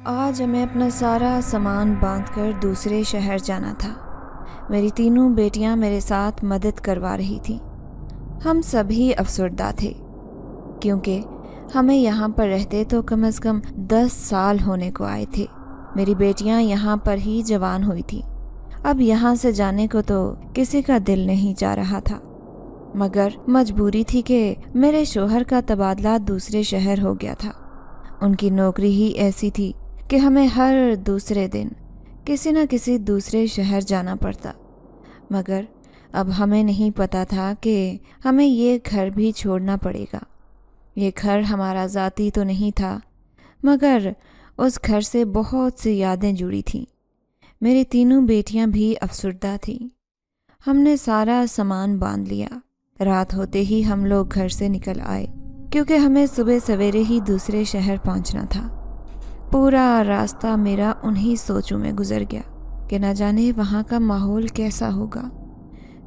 آج ہمیں اپنا سارا سامان باندھ کر دوسرے شہر جانا تھا۔ میری تینوں بیٹیاں میرے ساتھ مدد کروا رہی تھیں۔ ہم سبھی افسردہ تھے کیونکہ ہمیں یہاں پر رہتے تو کم از کم 10 سال ہونے کو آئے تھے۔ میری بیٹیاں یہاں پر ہی جوان ہوئی تھیں۔ اب یہاں سے جانے کو تو کسی کا دل نہیں چاہ رہا تھا، مگر مجبوری تھی کہ میرے شوہر کا تبادلہ دوسرے شہر ہو گیا تھا۔ ان کی نوکری ہی ایسی تھی کہ ہمیں ہر دوسرے دن کسی نہ کسی دوسرے شہر جانا پڑتا، مگر اب ہمیں نہیں پتا تھا کہ ہمیں یہ گھر بھی چھوڑنا پڑے گا۔ یہ گھر ہمارا ذاتی تو نہیں تھا، مگر اس گھر سے بہت سی یادیں جڑی تھیں۔ میری تینوں بیٹیاں بھی افسردہ تھیں۔ ہم نے سارا سامان باندھ لیا۔ رات ہوتے ہی ہم لوگ گھر سے نکل آئے کیونکہ ہمیں صبح سویرے ہی دوسرے شہر پہنچنا تھا۔ پورا راستہ میرا انہی سوچوں میں گزر گیا کہ نہ جانے وہاں کا ماحول کیسا ہوگا۔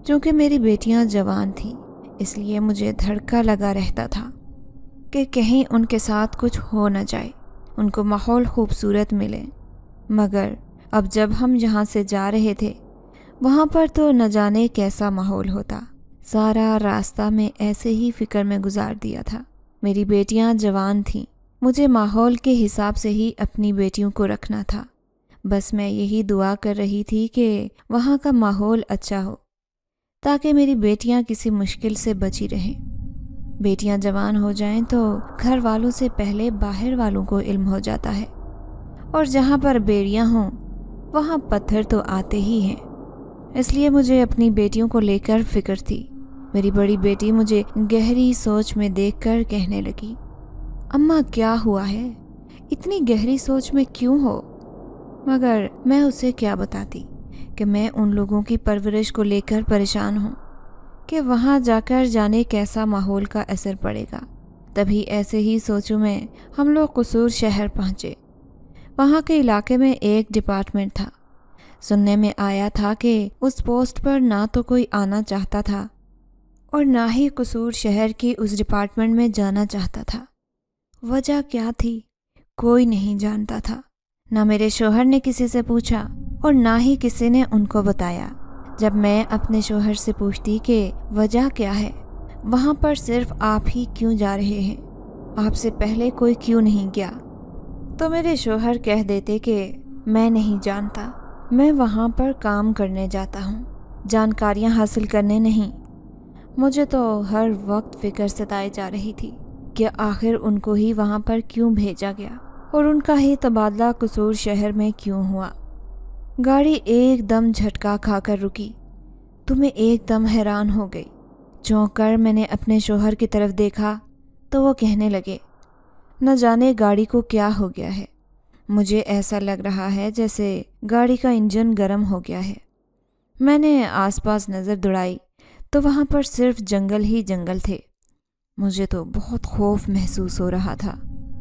چونکہ میری بیٹیاں جوان تھیں، اس لیے مجھے دھڑکا لگا رہتا تھا کہ کہیں ان کے ساتھ کچھ ہو نہ جائے، ان کو ماحول خوبصورت ملے۔ مگر اب جب ہم یہاں سے جا رہے تھے وہاں پر تو نہ جانے کیسا ماحول ہوتا۔ سارا راستہ میں ایسے ہی فکر میں گزار دیا تھا۔ میری بیٹیاں جوان تھیں، مجھے ماحول کے حساب سے ہی اپنی بیٹیوں کو رکھنا تھا۔ بس میں یہی دعا کر رہی تھی کہ وہاں کا ماحول اچھا ہو تاکہ میری بیٹیاں کسی مشکل سے بچی رہیں۔ بیٹیاں جوان ہو جائیں تو گھر والوں سے پہلے باہر والوں کو علم ہو جاتا ہے، اور جہاں پر بیڑیاں ہوں وہاں پتھر تو آتے ہی ہیں۔ اس لیے مجھے اپنی بیٹیوں کو لے کر فکر تھی۔ میری بڑی بیٹی مجھے گہری سوچ میں دیکھ کر کہنے لگی، اماں کیا ہوا ہے؟ اتنی گہری سوچ میں کیوں ہو؟ مگر میں اسے کیا بتاتی کہ میں ان لوگوں کی پرورش کو لے کر پریشان ہوں کہ وہاں جا کر جانے کیسا ماحول کا اثر پڑے گا۔ تبھی ایسے ہی سوچوں میں ہم لوگ قصور شہر پہنچے۔ وہاں کے علاقے میں ایک ڈپارٹمنٹ تھا۔ سننے میں آیا تھا کہ اس پوسٹ پر نہ تو کوئی آنا چاہتا تھا اور نہ ہی قصور شہر کی اس ڈپارٹمنٹ میں جانا چاہتا تھا۔ وجہ کیا تھی کوئی نہیں جانتا تھا۔ نہ میرے شوہر نے کسی سے پوچھا اور نہ ہی کسی نے ان کو بتایا۔ جب میں اپنے شوہر سے پوچھتی کہ وجہ کیا ہے، وہاں پر صرف آپ ہی کیوں جا رہے ہیں، آپ سے پہلے کوئی کیوں نہیں گیا، تو میرے شوہر کہہ دیتے کہ میں نہیں جانتا، میں وہاں پر کام کرنے جاتا ہوں، جانکاریاں حاصل کرنے نہیں۔ مجھے تو ہر وقت فکر ستائے جا رہی تھی کہ آخر ان کو ہی وہاں پر کیوں بھیجا گیا اور ان کا ہی تبادلہ قصور شہر میں کیوں ہوا۔ گاڑی ایک دم جھٹکا کھا کر رکی تو میں ایک دم حیران ہو گئی۔ چونک کر میں نے اپنے شوہر کی طرف دیکھا تو وہ کہنے لگے، نہ جانے گاڑی کو کیا ہو گیا ہے، مجھے ایسا لگ رہا ہے جیسے گاڑی کا انجن گرم ہو گیا ہے۔ میں نے آس پاس نظر دوڑائی تو وہاں پر صرف جنگل ہی جنگل تھے۔ مجھے تو بہت خوف محسوس ہو رہا تھا۔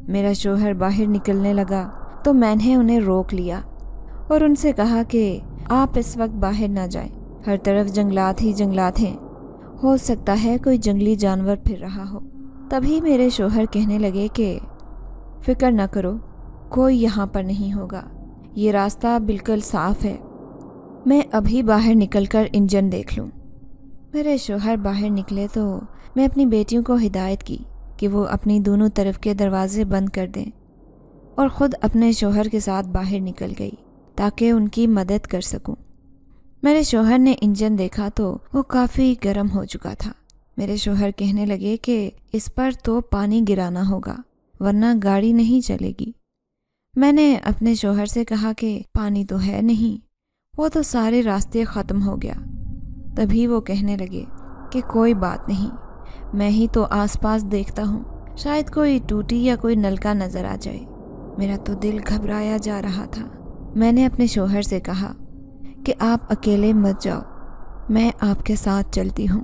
میرا شوہر باہر نکلنے لگا تو میں نے انہیں روک لیا اور ان سے کہا کہ آپ اس وقت باہر نہ جائیں، ہر طرف جنگلات ہی جنگلات ہیں، ہو سکتا ہے کوئی جنگلی جانور پھر رہا ہو۔ تبھی میرے شوہر کہنے لگے کہ فکر نہ کرو، کوئی یہاں پر نہیں ہوگا، یہ راستہ بالکل صاف ہے، میں ابھی باہر نکل کر انجن دیکھ لوں۔ میرے شوہر باہر نکلے تو میں اپنی بیٹیوں کو ہدایت کی کہ وہ اپنی دونوں طرف کے دروازے بند کر دیں، اور خود اپنے شوہر کے ساتھ باہر نکل گئی تاکہ ان کی مدد کر سکوں۔ میرے شوہر نے انجن دیکھا تو وہ کافی گرم ہو چکا تھا۔ میرے شوہر کہنے لگے کہ اس پر تو پانی گرانا ہوگا ورنہ گاڑی نہیں چلے گی۔ میں نے اپنے شوہر سے کہا کہ پانی تو ہے نہیں، وہ تو سارے راستے ختم ہو گیا۔ تبھی وہ کہنے لگے کہ کوئی بات نہیں، میں ہی تو آس پاس دیکھتا ہوں، شاید کوئی ٹوٹی یا کوئی نلکا نظر آ جائے۔ میرا تو دل گھبرایا جا رہا تھا۔ میں نے اپنے شوہر سے کہا کہ آپ اکیلے مت جاؤ، میں آپ کے ساتھ چلتی ہوں،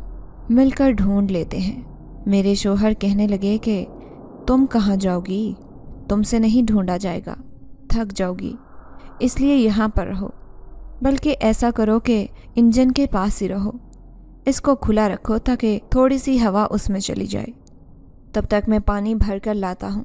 مل کر ڈھونڈ لیتے ہیں۔ میرے شوہر کہنے لگے کہ تم کہاں جاؤ گی، تم سے نہیں ڈھونڈا جائے گا، تھک جاؤ گی، اس لیے یہاں پر رہو، بلکہ ایسا کرو کہ انجن کے پاس ہی رہو، اس کو کھلا رکھو تاکہ تھوڑی سی ہوا اس میں چلی جائے، تب تک میں پانی بھر کر لاتا ہوں۔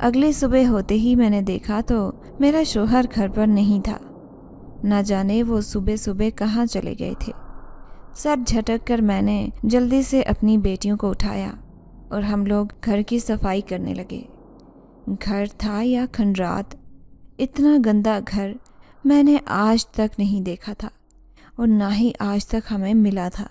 اگلی صبح ہوتے ہی میں نے دیکھا تو میرا شوہر گھر پر نہیں تھا۔ نہ جانے وہ صبح صبح کہاں چلے گئے تھے۔ سر جھٹک کر میں نے جلدی سے اپنی بیٹیوں کو اٹھایا اور ہم لوگ گھر کی صفائی کرنے لگے۔ گھر تھا یا کھنڈرات، اتنا گندا گھر میں نے آج تک نہیں دیکھا تھا اور نہ ہی آج تک ہمیں ملا تھا۔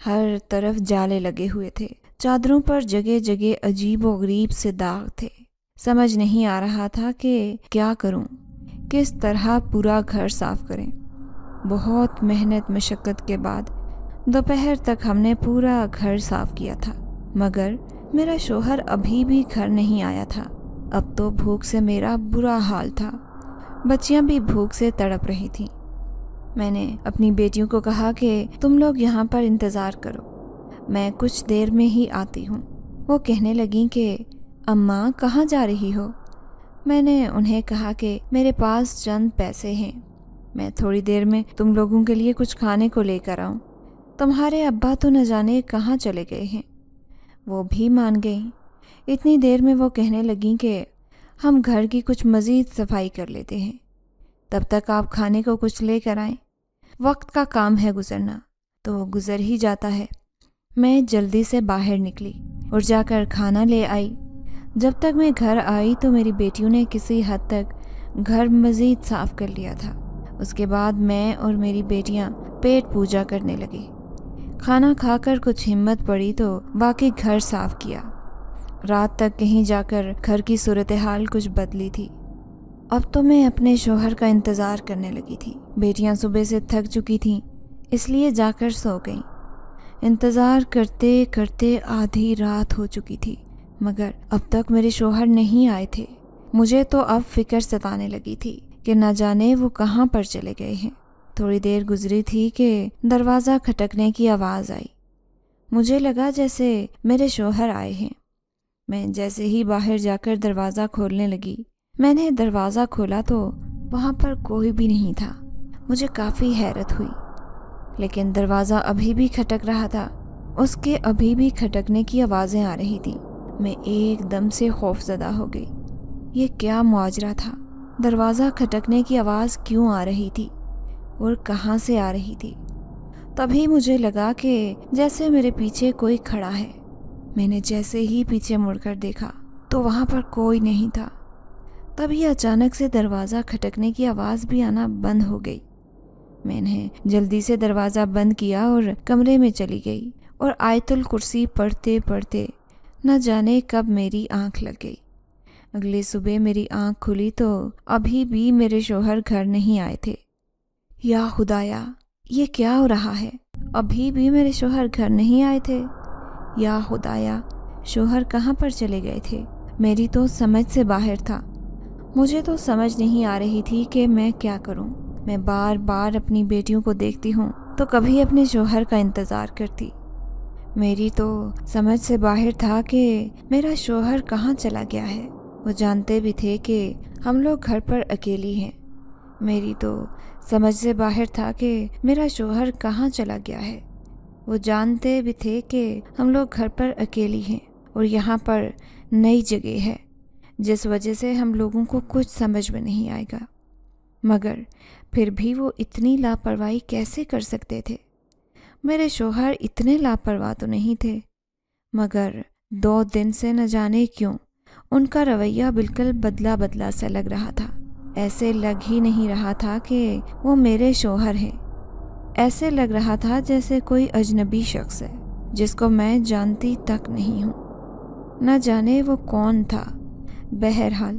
ہر طرف جالے لگے ہوئے تھے، چادروں پر جگہ جگہ عجیب و غریب سے داغ تھے۔ سمجھ نہیں آ رہا تھا کہ کیا کروں، کس طرح پورا گھر صاف کریں۔ بہت محنت مشقت کے بعد دوپہر تک ہم نے پورا گھر صاف کیا تھا، مگر میرا شوہر ابھی بھی گھر نہیں آیا تھا۔ اب تو بھوک سے میرا برا حال تھا، بچیاں بھی بھوک سے تڑپ رہی تھیں۔ میں نے اپنی بیٹیوں کو کہا کہ تم لوگ یہاں پر انتظار کرو، میں کچھ دیر میں ہی آتی ہوں۔ وہ کہنے لگیں کہ اماں کہاں جا رہی ہو؟ میں نے انہیں کہا کہ میرے پاس چند پیسے ہیں، میں تھوڑی دیر میں تم لوگوں کے لیے کچھ کھانے کو لے کر آؤں۔ تمہارے ابا تو نہ جانے کہاں چلے گئے ہیں۔ وہ بھی مان گئیں۔ اتنی دیر میں وہ کہنے لگیں کہ ہم گھر کی کچھ مزید صفائی کر لیتے ہیں، تب تک آپ کھانے کو کچھ لے کر آئیں۔ وقت کا کام ہے گزرنا، تو وہ گزر ہی جاتا ہے۔ میں جلدی سے باہر نکلی اور جا کر کھانا لے آئی۔ جب تک میں گھر آئی تو میری بیٹیوں نے کسی حد تک گھر مزید صاف کر لیا تھا۔ اس کے بعد میں اور میری بیٹیاں پیٹ پوجا کرنے لگے۔ کھانا کھا کر کچھ ہمت پڑی تو باقی گھر صاف کیا۔ رات تک کہیں جا کر گھر کی صورتحال کچھ بدلی تھی۔ اب تو میں اپنے شوہر کا انتظار کرنے لگی تھی۔ بیٹیاں صبح سے تھک چکی تھیں، اس لیے جا کر سو گئیں۔ انتظار کرتے کرتے آدھی رات ہو چکی تھی، مگر اب تک میرے شوہر نہیں آئے تھے۔ مجھے تو اب فکر ستانے لگی تھی کہ نہ جانے وہ کہاں پر چلے گئے ہیں۔ تھوڑی دیر گزری تھی کہ دروازہ کھٹکنے کی آواز آئی۔ مجھے لگا جیسے میرے شوہر آئے ہیں۔ میں جیسے ہی باہر جا کر دروازہ کھولنے لگی، میں نے دروازہ کھولا تو وہاں پر کوئی بھی نہیں تھا۔ مجھے کافی حیرت ہوئی، لیکن دروازہ ابھی بھی کھٹک رہا تھا۔ اس کے ابھی بھی کھٹکنے کی آوازیں آ رہی تھیں۔ میں ایک دم سے خوف زدہ ہو گئی۔ یہ کیا ماجرا تھا؟ دروازہ کھٹکنے کی آواز کیوں آ رہی تھی اور کہاں سے آ رہی تھی؟ تبھی مجھے لگا کہ جیسے میرے پیچھے کوئی کھڑا ہے۔ میں نے جیسے ہی پیچھے مڑ کر دیکھا تو وہاں پر کوئی نہیں تھا۔ تبھی اچانک سے دروازہ کھٹکنے کی آواز بھی آنا بند ہو گئی۔ میں نے جلدی سے دروازہ بند کیا اور کمرے میں چلی گئی، اور آیت الکرسی پڑھتے پڑھتے نہ جانے کب میری آنکھ لگ گئی۔ اگلی صبح میری آنکھ کھلی تو ابھی بھی میرے شوہر گھر نہیں آئے تھے۔ یا خدایا، یہ کیا ہو رہا ہے؟ ابھی بھی میرے شوہر گھر نہیں آئے تھے۔ یا خدایا، شوہر کہاں پر چلے گئے تھے؟ میری تو سمجھ سے باہر تھا۔ مجھے تو سمجھ نہیں آ رہی تھی کہ میں کیا کروں۔ میں بار بار اپنی بیٹیوں کو دیکھتی ہوں تو کبھی اپنے شوہر کا انتظار کرتی۔ میری تو سمجھ سے باہر تھا کہ میرا شوہر کہاں چلا گیا ہے۔ وہ جانتے بھی تھے کہ ہم لوگ گھر پر اکیلی ہیں۔ میری تو سمجھ سے باہر تھا کہ میرا شوہر کہاں چلا گیا ہے۔ وہ جانتے بھی تھے کہ ہم لوگ گھر پر اکیلی ہیں اور یہاں پر نئی جگہ ہے، جس وجہ سے ہم لوگوں کو کچھ سمجھ میں نہیں آئے گا۔ مگر پھر بھی وہ اتنی لاپرواہی کیسے کر سکتے تھے؟ میرے شوہر اتنے لاپرواہ تو نہیں تھے، مگر 2 دن سے نہ جانے کیوں ان کا رویہ بالکل بدلا بدلا سا لگ رہا تھا۔ ایسے لگ ہی نہیں رہا تھا کہ وہ میرے شوہر ہیں۔ ایسے لگ رہا تھا جیسے کوئی اجنبی شخص ہے جس کو میں جانتی تک نہیں ہوں۔ نہ جانے وہ کون تھا۔ بہرحال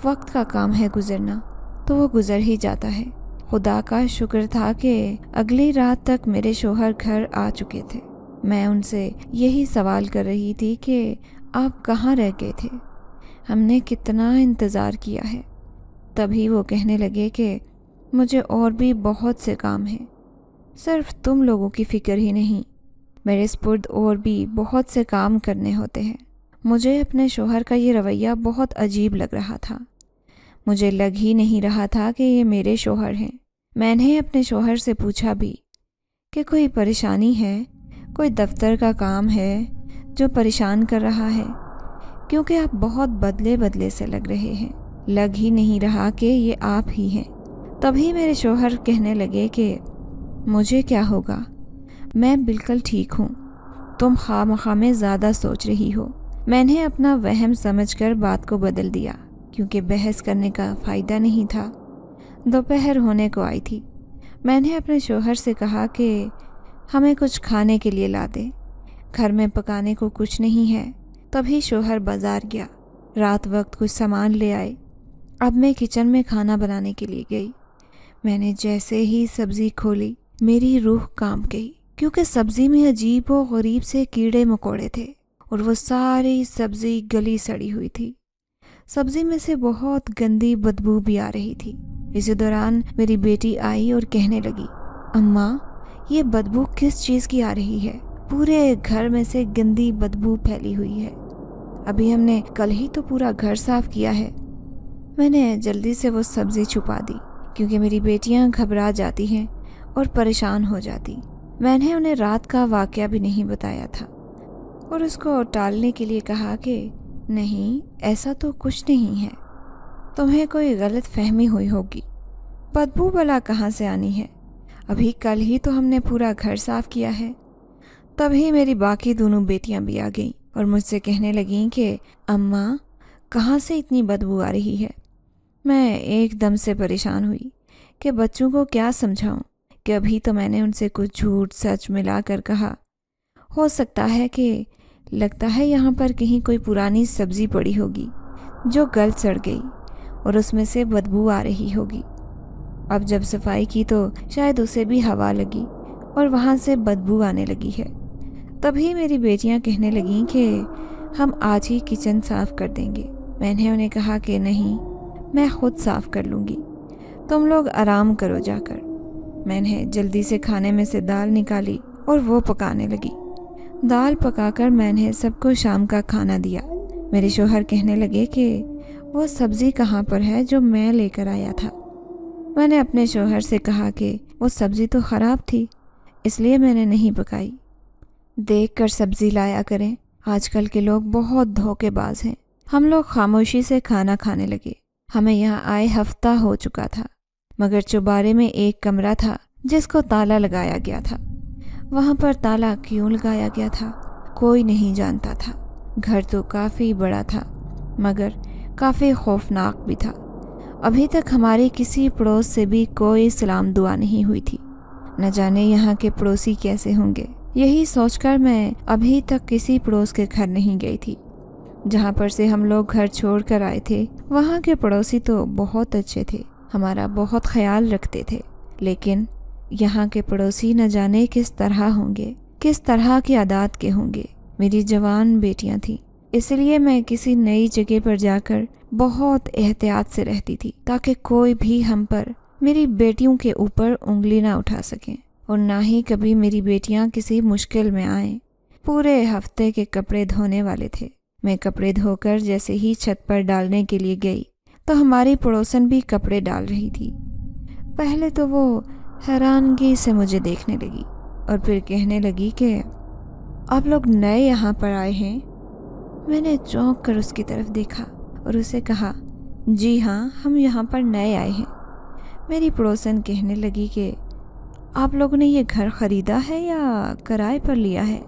وقت کا کام ہے گزرنا، تو وہ گزر ہی جاتا ہے۔ خدا کا شکر تھا کہ اگلی رات تک میرے شوہر گھر آ چکے تھے۔ میں ان سے یہی سوال کر رہی تھی کہ آپ کہاں رہ گئے تھے؟ ہم نے کتنا انتظار کیا ہے۔ تبھی وہ کہنے لگے کہ مجھے اور بھی بہت سے کام ہیں، صرف تم لوگوں کی فکر ہی نہیں، میرے سپرد اور بھی بہت سے کام کرنے ہوتے ہیں۔ مجھے اپنے شوہر کا یہ رویہ بہت عجیب لگ رہا تھا۔ مجھے لگ ہی نہیں رہا تھا کہ یہ میرے شوہر ہیں۔ میں نے اپنے شوہر سے پوچھا بھی کہ کوئی پریشانی ہے، کوئی دفتر کا کام ہے جو پریشان کر رہا ہے، کیونکہ آپ بہت بدلے بدلے سے لگ رہے ہیں، لگ ہی نہیں رہا کہ یہ آپ ہی ہیں۔ تبھی میرے شوہر کہنے لگے کہ مجھے کیا ہوگا، میں بالکل ٹھیک ہوں، تم خواہ مخواہ میں زیادہ سوچ رہی ہو۔ میں نے اپنا وہم سمجھ کر بات کو بدل دیا، کیونکہ بحث کرنے کا فائدہ نہیں تھا۔ دوپہر ہونے کو آئی تھی۔ میں نے اپنے شوہر سے کہا کہ ہمیں کچھ کھانے کے لیے لا دے، گھر میں پکانے کو کچھ نہیں ہے۔ تبھی شوہر بازار گیا، رات وقت کچھ سامان لے آئے۔ اب میں کچن میں کھانا بنانے کے لیے گئی۔ میں نے جیسے ہی سبزی کھولی میری روح کانپ گئی، کیونکہ سبزی میں عجیب و غریب سے کیڑے مکوڑے تھے اور وہ ساری سبزی گلی سڑی ہوئی تھی۔ سبزی میں سے بہت گندی بدبو بھی آ رہی تھی۔ اسی دوران میری بیٹی آئی اور کہنے لگی، اماں یہ بدبو کس چیز کی آ رہی ہے؟ پورے گھر میں سے گندی بدبو پھیلی ہوئی ہے، ابھی ہم نے کل ہی تو پورا گھر صاف کیا ہے۔ میں نے جلدی سے وہ سبزی چھپا دی، کیونکہ میری بیٹیاں گھبرا جاتی ہیں اور پریشان ہو جاتی۔ میں نے انہیں رات کا واقعہ بھی نہیں بتایا تھا اور اس کو ٹالنے کے لیے کہا کہ نہیں، ایسا تو کچھ نہیں ہے، تمہیں کوئی غلط فہمی ہوئی ہوگی، بدبو بلا کہاں سے آنی ہے، ابھی کل ہی تو ہم نے پورا گھر صاف کیا ہے۔ تبھی میری باقی دونوں بیٹیاں بھی آ گئیں اور مجھ سے کہنے لگیں کہ اماں کہاں سے اتنی بدبو آ رہی ہے۔ میں ایک دم سے پریشان ہوئی کہ بچوں کو کیا سمجھاؤں، کہ ابھی تو میں نے ان سے کچھ جھوٹ سچ ملا کر کہا۔ ہو سکتا ہے کہ لگتا ہے یہاں پر کہیں کوئی پرانی سبزی پڑی ہوگی جو گل سڑ گئی اور اس میں سے بدبو آ رہی ہوگی۔ اب جب صفائی کی تو شاید اسے بھی ہوا لگی اور وہاں سے بدبو آنے لگی ہے۔ تبھی میری بیٹیاں کہنے لگیں کہ ہم آج ہی کچن صاف کر دیں گے۔ میں نے انہیں کہا کہ نہیں، میں خود صاف کر لوں گی، تم لوگ آرام کرو جا کر۔ میں نے جلدی سے کھانے میں سے دال نکالی اور وہ پکانے لگی۔ دال پکا کر میں نے سب کو شام کا کھانا دیا۔ میرے شوہر کہنے لگے کہ وہ سبزی کہاں پر ہے جو میں لے کر آیا تھا۔ میں نے اپنے شوہر سے کہا کہ وہ سبزی تو خراب تھی، اس لیے میں نے نہیں پکائی، دیکھ کر سبزی لایا کریں، آج کل کے لوگ بہت دھوکے باز ہیں۔ ہم لوگ خاموشی سے کھانا کھانے لگے۔ ہمیں یہاں آئے ہفتہ ہو چکا تھا، مگر چوبارے میں ایک کمرہ تھا جس کو تالا لگایا گیا تھا۔ وہاں پر تالا کیوں لگایا گیا تھا کوئی نہیں جانتا تھا۔ گھر تو کافی بڑا تھا مگر کافی خوفناک بھی تھا۔ ابھی تک ہماری کسی پڑوس سے بھی کوئی سلام دعا نہیں ہوئی تھی، نہ جانے یہاں کے پڑوسی کیسے ہوں گے۔ یہی سوچ کر میں ابھی تک کسی پڑوس کے گھر نہیں گئی تھی۔ جہاں پر سے ہم لوگ گھر چھوڑ کر آئے تھے وہاں کے پڑوسی تو بہت اچھے تھے، ہمارا بہت خیال رکھتے تھے، لیکن یہاں کے پڑوسی نہ جانے کس طرح ہوں گے، کس طرح کی عادات کے ہوں گے۔ میری جوان بیٹیاں تھیں، اس لیے میں کسی نئی جگہ پر جا کر بہت احتیاط سے رہتی تھی تاکہ کوئی بھی ہم پر، میری بیٹیوں کے اوپر انگلی نہ اٹھا سکیں اور نہ ہی کبھی میری بیٹیاں کسی مشکل میں آئیں۔ پورے ہفتے کے کپڑے دھونے والے تھے۔ میں کپڑے دھو کر جیسے ہی چھت پر ڈالنے کے لیے گئی تو ہماری پڑوسن بھی کپڑے ڈال رہی تھی۔ پہلے تو وہ حیرانگی سے مجھے دیکھنے لگی اور پھر کہنے لگی کہ آپ لوگ نئے یہاں پر آئے ہیں؟ میں نے چونک کر اس کی طرف دیکھا اور اسے کہا جی ہاں، ہم یہاں پر نئے آئے ہیں۔ میری پڑوسن کہنے لگی کہ آپ لوگوں نے یہ گھر خریدا ہے یا کرائے پر لیا ہے؟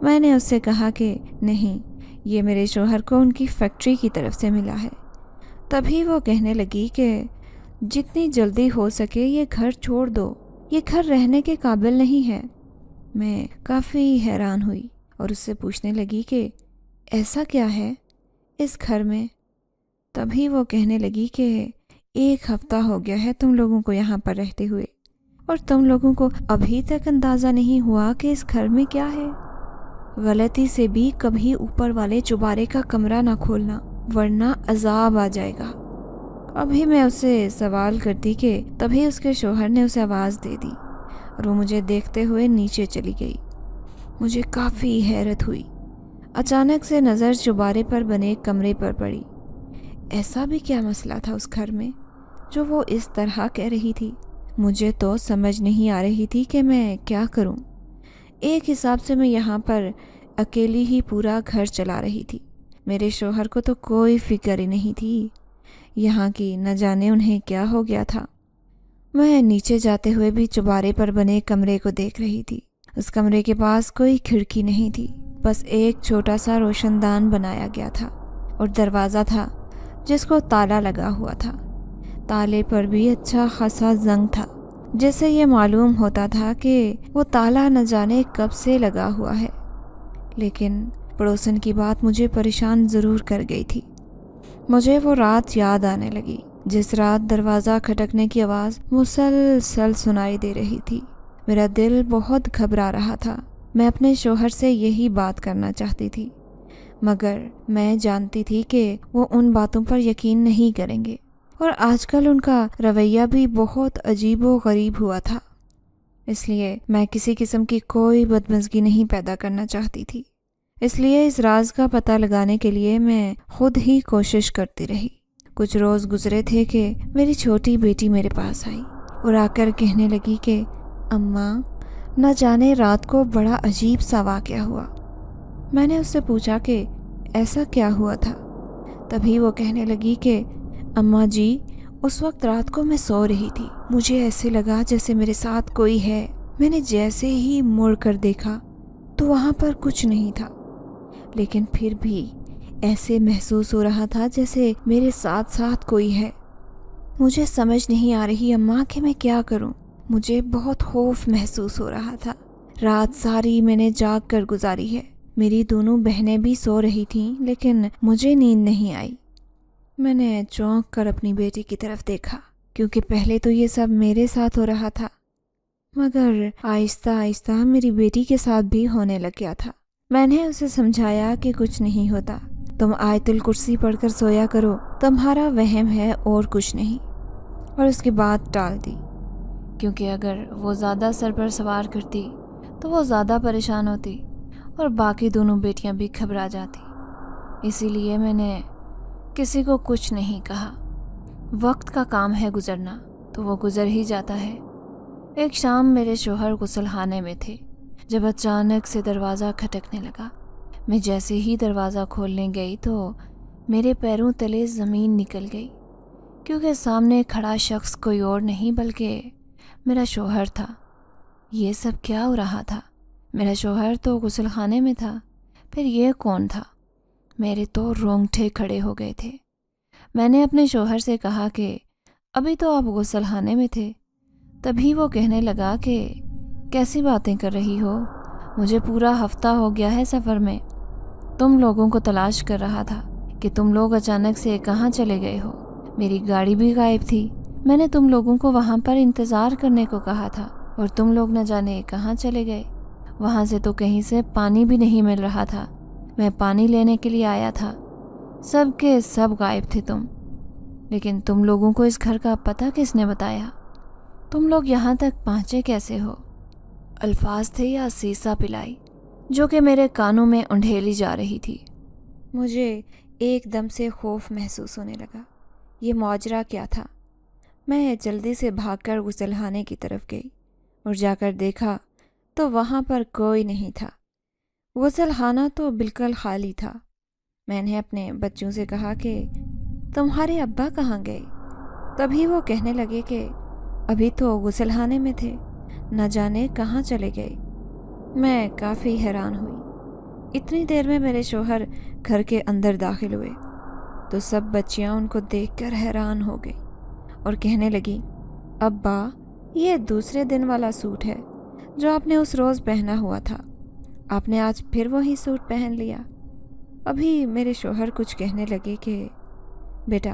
میں نے اس سے کہا کہ نہیں، یہ میرے شوہر کو ان کی فیکٹری کی طرف سے ملا ہے۔ تبھی وہ کہنے لگی کہ جتنی جلدی ہو سکے یہ گھر چھوڑ دو، یہ گھر رہنے کے قابل نہیں ہے۔ میں کافی حیران ہوئی اور اس سے پوچھنے لگی کہ ایسا کیا ہے اس گھر میں؟ تبھی وہ کہنے لگی کہ 1 ہفتہ ہو گیا ہے تم لوگوں کو یہاں پر رہتے ہوئے، اور تم لوگوں کو ابھی تک اندازہ نہیں ہوا کہ اس گھر میں کیا ہے۔ غلطی سے بھی کبھی اوپر والے چوبارے کا کمرہ نہ کھولنا ورنہ عذاب آ جائے گا۔ ابھی میں اسے سوال کرتی کہ تبھی اس کے شوہر نے اسے آواز دے دی اور وہ مجھے دیکھتے ہوئے نیچے چلی گئی۔ مجھے کافی حیرت ہوئی۔ اچانک سے نظر چوبارے پر بنے کمرے پر پڑی۔ ایسا بھی کیا مسئلہ تھا اس گھر میں جو وہ اس طرح کہہ رہی تھی؟ مجھے تو سمجھ نہیں آ رہی تھی کہ میں کیا کروں۔ ایک حساب سے میں یہاں پر اکیلی ہی پورا گھر چلا رہی تھی، میرے شوہر کو تو کوئی فکر ہی نہیں تھی یہاں کی، نہ جانے انہیں کیا ہو گیا تھا۔ میں نیچے جاتے ہوئے بھی چوبارے پر بنے کمرے کو دیکھ رہی تھی۔ اس کمرے کے پاس کوئی کھڑکی نہیں تھی، بس ایک چھوٹا سا روشن دان بنایا گیا تھا اور دروازہ تھا جس کو تالا لگا ہوا تھا۔ تالے پر بھی اچھا خاصا زنگ تھا، جس سے یہ معلوم ہوتا تھا کہ وہ تالا نہ جانے کب سے لگا ہوا ہے۔ لیکن پڑوسن کی بات مجھے پریشان ضرور کر گئی تھی۔ مجھے وہ رات یاد آنے لگی جس رات دروازہ کھٹکنے کی آواز مسلسل سنائی دے رہی تھی۔ میرا دل بہت گھبرا رہا تھا۔ میں اپنے شوہر سے یہی بات کرنا چاہتی تھی، مگر میں جانتی تھی کہ وہ ان باتوں پر یقین نہیں کریں گے، اور آج کل ان کا رویہ بھی بہت عجیب و غریب ہوا تھا۔ اس لیے میں کسی قسم کی کوئی بدمزگی نہیں پیدا کرنا چاہتی تھی۔ اس لیے اس راز کا پتہ لگانے کے لیے میں خود ہی کوشش کرتی رہی۔ کچھ روز گزرے تھے کہ میری چھوٹی بیٹی میرے پاس آئی اور آ کر کہنے لگی کہ اماں، نہ جانے رات کو بڑا عجیب سا واقعہ ہوا۔ میں نے اس سے پوچھا کہ ایسا کیا ہوا تھا؟ تبھی وہ کہنے لگی کہ اماں جی، اس وقت رات کو میں سو رہی تھی، مجھے ایسے لگا جیسے میرے ساتھ کوئی ہے۔ میں نے جیسے ہی مڑ کر دیکھا تو وہاں پر کچھ نہیں تھا، لیکن پھر بھی ایسے محسوس ہو رہا تھا جیسے میرے ساتھ ساتھ کوئی ہے۔ مجھے سمجھ نہیں آ رہی اماں کہ میں کیا کروں۔ مجھے بہت خوف محسوس ہو رہا تھا۔ رات ساری میں نے جاگ کر گزاری ہے۔ میری دونوں بہنیں بھی سو رہی تھیں، لیکن مجھے نیند نہیں آئی۔ میں نے چونک کر اپنی بیٹی کی طرف دیکھا، کیونکہ پہلے تو یہ سب میرے ساتھ ہو رہا تھا، مگر آہستہ آہستہ میری بیٹی کے ساتھ بھی ہونے لگ گیا تھا۔ میں نے اسے سمجھایا کہ کچھ نہیں ہوتا، تم آیت الکرسی پڑھ کر سویا کرو، تمہارا وہم ہے اور کچھ نہیں، اور اس کے بعد ٹال دی، کیونکہ اگر وہ زیادہ سر پر سوار کرتی تو وہ زیادہ پریشان ہوتی اور باقی دونوں بیٹیاں بھی گھبرا جاتی۔ اسی لیے میں نے کسی کو کچھ نہیں کہا۔ وقت کا کام ہے گزرنا، تو وہ گزر ہی جاتا ہے۔ ایک شام میرے شوہر غسل خانے میں تھے جب اچانک سے دروازہ کھٹکنے لگا۔ میں جیسے ہی دروازہ کھولنے گئی تو میرے پیروں تلے زمین نکل گئی، کیونکہ سامنے کھڑا شخص کوئی اور نہیں بلکہ میرا شوہر تھا۔ یہ سب کیا ہو رہا تھا؟ میرا شوہر تو غسل خانے میں تھا، پھر یہ کون تھا؟ میرے تو رونگٹے کھڑے ہو گئے تھے۔ میں نے اپنے شوہر سے کہا کہ ابھی تو آپ غسل خانے میں تھے۔ تبھی وہ کہنے لگا کہ کیسی باتیں کر رہی ہو، مجھے پورا ہفتہ ہو گیا ہے سفر میں، تم لوگوں کو تلاش کر رہا تھا کہ تم لوگ اچانک سے کہاں چلے گئے ہو۔ میری گاڑی بھی غائب تھی، میں نے تم لوگوں کو وہاں پر انتظار کرنے کو کہا تھا، اور تم لوگ نہ جانے کہاں چلے گئے۔ وہاں سے تو کہیں سے پانی بھی نہیں مل رہا تھا، میں پانی لینے کے لیے آیا تھا، سب کے سب غائب تھے تم۔ لیکن تم لوگوں کو اس گھر کا پتہ کس نے بتایا؟ تم لوگ یہاں تک پہنچے کیسے ہو؟ الفاظ تھے یا سیسا پلائی جو کہ میرے کانوں میں انڈھیلی جا رہی تھی۔ مجھے ایک دم سے خوف محسوس ہونے لگا۔ یہ ماجرا کیا تھا؟ میں جلدی سے بھاگ کر غسل خانے کی طرف گئی اور جا کر دیکھا تو وہاں پر کوئی نہیں تھا۔ غسل خانہ تو بالکل خالی تھا۔ میں نے اپنے بچوں سے کہا کہ تمہارے ابا کہاں گئے؟ تبھی وہ کہنے لگے کہ ابھی تو غسل خانے میں تھے، نہ جانے کہاں چلے گئے۔ میں کافی حیران ہوئی۔ اتنی دیر میں میرے شوہر گھر کے اندر داخل ہوئے تو سب بچیاں ان کو دیکھ کر حیران ہو گئی اور کہنے لگی، ابا، یہ دوسرے دن والا سوٹ ہے جو آپ نے اس روز پہنا ہوا تھا، آپ نے آج پھر وہی سوٹ پہن لیا۔ ابھی میرے شوہر کچھ کہنے لگے کہ بیٹا،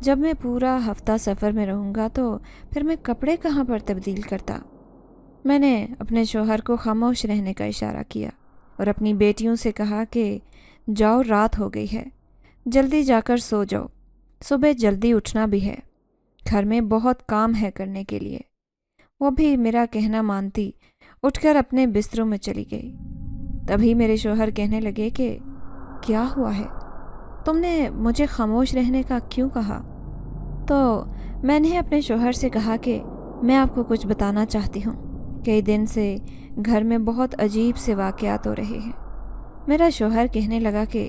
جب میں پورا ہفتہ سفر میں رہوں گا تو پھر میں کپڑے کہاں پر تبدیل کرتا؟ میں نے اپنے شوہر کو خاموش رہنے کا اشارہ کیا اور اپنی بیٹیوں سے کہا کہ جاؤ، رات ہو گئی ہے، جلدی جا کر سو جاؤ، صبح جلدی اٹھنا بھی ہے، گھر میں بہت کام ہے کرنے کے لیے۔ وہ بھی میرا کہنا مانتی اٹھ کر اپنے بستروں میں چلی گئی۔ تبھی میرے شوہر کہنے لگے کہ کیا ہوا ہے؟ تم نے مجھے خاموش رہنے کا کیوں کہا؟ تو میں نے اپنے شوہر سے کہا کہ میں آپ کو کچھ بتانا چاہتی ہوں۔ کئی دن سے گھر میں بہت عجیب سے واقعات ہو رہے ہیں۔ میرا شوہر کہنے لگا کہ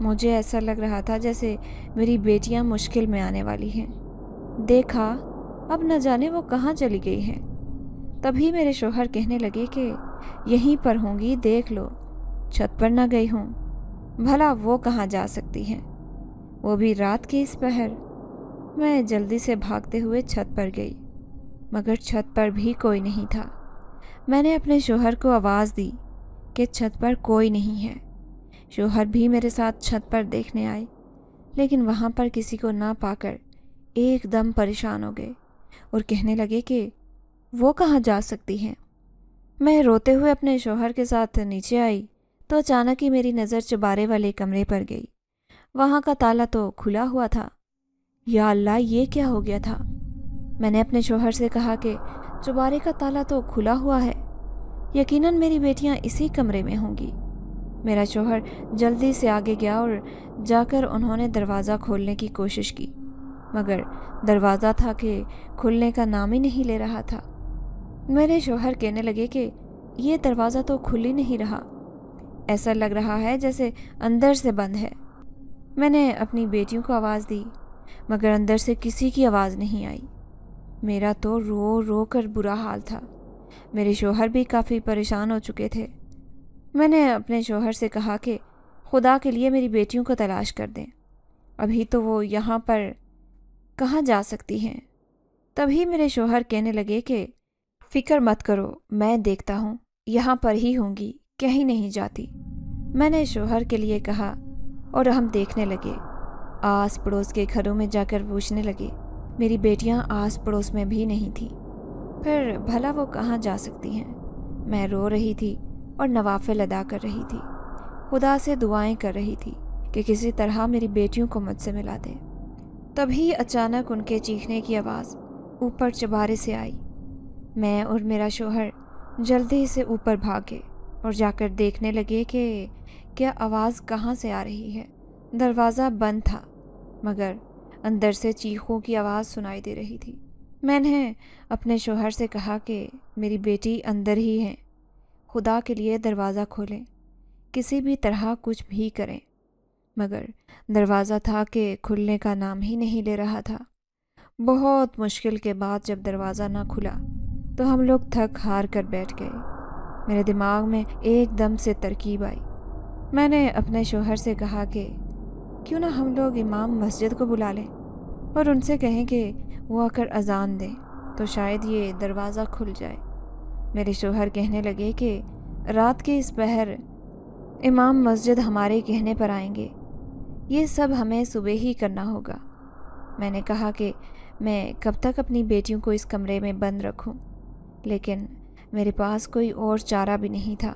مجھے ایسا لگ رہا تھا جیسے میری بیٹیاں مشکل میں آنے والی ہیں۔ دیکھا، اب نہ جانے وہ کہاں چلی گئی ہیں۔ تبھی میرے شوہر کہنے لگے کہ یہیں پر ہوں گی، دیکھ لو، چھت پر نہ گئی ہوں۔ بھلا وہ کہاں جا سکتی ہیں، وہ بھی رات کے اس پہر۔ میں جلدی سے بھاگتے ہوئے چھت پر گئی، مگر چھت پر بھی کوئی نہیں تھا۔ میں نے اپنے شوہر کو آواز دی کہ چھت پر کوئی نہیں ہے۔ شوہر بھی میرے ساتھ چھت پر دیکھنے آئے، لیکن وہاں پر کسی کو نہ پا کر ایک دم پریشان ہو گئے اور کہنے لگے کہ وہ کہاں جا سکتی ہیں۔ میں روتے ہوئے اپنے شوہر کے ساتھ نیچے آئی تو اچانک ہی میری نظر چبارے والے کمرے پر گئی۔ وہاں کا تالا تو کھلا ہوا تھا۔ یا اللہ، یہ کیا ہو گیا تھا؟ میں نے اپنے شوہر سے کہا کہ چبارے کا تالا تو کھلا ہوا ہے، یقیناً میری بیٹیاں اسی کمرے میں ہوں گی۔ میرا شوہر جلدی سے آگے گیا اور جا کر انہوں نے دروازہ کھولنے کی کوشش کی، مگر دروازہ تھا کہ کھلنے کا نام ہی نہیں لے رہا تھا۔ میرے شوہر کہنے لگے کہ یہ دروازہ تو کھل ہی نہیں رہا، ایسا لگ رہا ہے جیسے اندر سے بند ہے۔ میں نے اپنی بیٹیوں کو آواز دی، مگر اندر سے کسی کی آواز نہیں آئی۔ میرا تو رو رو کر برا حال تھا۔ میرے شوہر بھی کافی پریشان ہو چکے تھے۔ میں نے اپنے شوہر سے کہا کہ خدا کے لیے میری بیٹیوں کو تلاش کر دیں، ابھی تو وہ یہاں پر کہاں جا سکتی ہیں۔ تبھی میرے شوہر کہنے لگے کہ فکر مت کرو، میں دیکھتا ہوں، یہاں پر ہی ہوں گی، کہیں نہیں جاتی۔ میں نے شوہر کے لیے کہا اور ہم دیکھنے لگے، آس پڑوس کے گھروں میں جا کر پوچھنے لگے۔ میری بیٹیاں آس پڑوس میں بھی نہیں تھیں۔ پھر بھلا وہ کہاں جا سکتی ہیں؟ میں رو رہی تھی اور نوافل ادا کر رہی تھی، خدا سے دعائیں کر رہی تھی کہ کسی طرح میری بیٹیوں کو مجھ سے ملا دے۔ تبھی اچانک ان کے چیخنے کی آواز اوپر چبارے سے آئی۔ میں اور میرا شوہر جلدی سے اوپر بھاگے اور جا کر دیکھنے لگے کہ کیا آواز کہاں سے آ رہی ہے۔ دروازہ بند تھا، مگر اندر سے چیخوں کی آواز سنائی دے رہی تھی۔ میں نے اپنے شوہر سے کہا کہ میری بیٹی اندر ہی ہے، خدا کے لیے دروازہ کھولیں، کسی بھی طرح کچھ بھی کریں۔ مگر دروازہ تھا کہ کھلنے کا نام ہی نہیں لے رہا تھا۔ بہت مشکل کے بعد جب دروازہ نہ کھلا تو ہم لوگ تھک ہار کر بیٹھ گئے۔ میرے دماغ میں ایک دم سے ترکیب آئی۔ میں نے اپنے شوہر سے کہا کہ کیوں نہ ہم لوگ امام مسجد کو بلا لیں اور ان سے کہیں کہ وہ آ کر اذان دیں تو شاید یہ دروازہ کھل جائے۔ میرے شوہر کہنے لگے کہ رات کے اس پہر امام مسجد ہمارے کہنے پر آئیں گے، یہ سب ہمیں صبح ہی کرنا ہوگا۔ میں نے کہا کہ میں کب تک اپنی بیٹیوں کو اس کمرے میں بند رکھوں، لیکن میرے پاس کوئی اور چارہ بھی نہیں تھا۔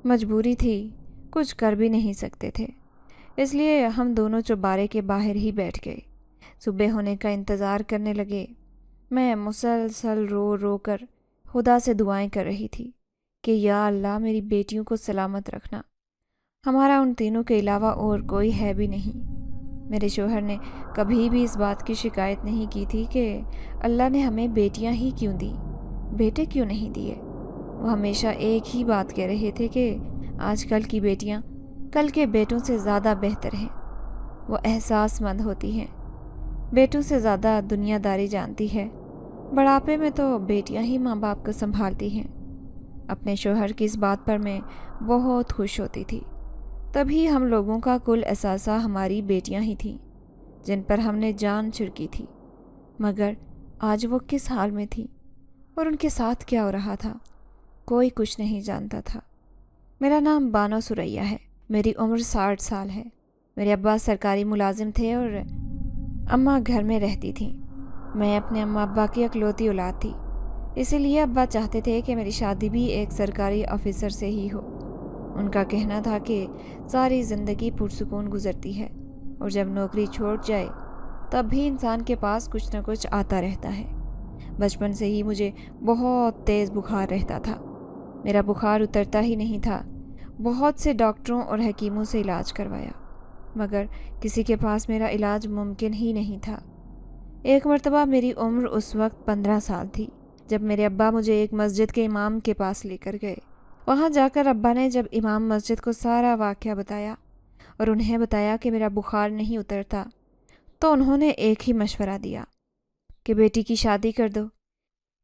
مجبوری تھی، کچھ کر بھی نہیں سکتے تھے، اس لیے ہم دونوں چوبارے کے باہر ہی بیٹھ گئے، صبح ہونے کا انتظار کرنے لگے۔ میں مسلسل رو رو کر خدا سے دعائیں کر رہی تھی کہ یا اللہ میری بیٹیوں کو سلامت رکھنا، ہمارا ان تینوں کے علاوہ اور کوئی ہے بھی نہیں۔ میرے شوہر نے کبھی بھی اس بات کی شکایت نہیں کی تھی کہ اللہ نے ہمیں بیٹیاں ہی کیوں دیں، بیٹے کیوں نہیں دیے۔ وہ ہمیشہ ایک ہی بات کہہ رہے تھے کہ آج کل کی بیٹیاں کل کے بیٹوں سے زیادہ بہتر ہیں، وہ احساس مند ہوتی ہیں، بیٹوں سے زیادہ دنیا داری جانتی ہے، بڑھاپے میں تو بیٹیاں ہی ماں باپ کو سنبھالتی ہیں۔ اپنے شوہر کی اس بات پر میں بہت خوش ہوتی تھی۔ تبھی ہم لوگوں کا کل اثاثہ ہماری بیٹیاں ہی تھیں، جن پر ہم نے جان چھڑکی تھی، مگر آج وہ کس حال میں تھی اور ان کے ساتھ کیا ہو رہا تھا، کوئی کچھ نہیں جانتا تھا۔ میرا نام بانو سریا ہے، میری عمر 60 سال ہے۔ میرے ابا سرکاری ملازم تھے اور اماں گھر میں رہتی تھیں۔ میں اپنے اماں ابا کی اکلوتی اولاد تھی، اسی لیے ابا چاہتے تھے کہ میری شادی بھی ایک سرکاری آفیسر سے ہی ہو۔ ان کا کہنا تھا کہ ساری زندگی پرسکون گزرتی ہے اور جب نوکری چھوٹ جائے تب بھی انسان کے پاس کچھ نہ کچھ آتا رہتا ہے۔ بچپن سے ہی مجھے بہت تیز بخار رہتا تھا، میرا بخار اترتا ہی نہیں تھا۔ بہت سے ڈاکٹروں اور حکیموں سے علاج کروایا، مگر کسی کے پاس میرا علاج ممکن ہی نہیں تھا۔ ایک مرتبہ میری عمر اس وقت 15 سال تھی جب میرے ابا مجھے ایک مسجد کے امام کے پاس لے کر گئے۔ وہاں جا کر ابا نے جب امام مسجد کو سارا واقعہ بتایا اور انہیں بتایا کہ میرا بخار نہیں اترتا، تو انہوں نے ایک ہی مشورہ دیا کہ بیٹی کی شادی کر دو،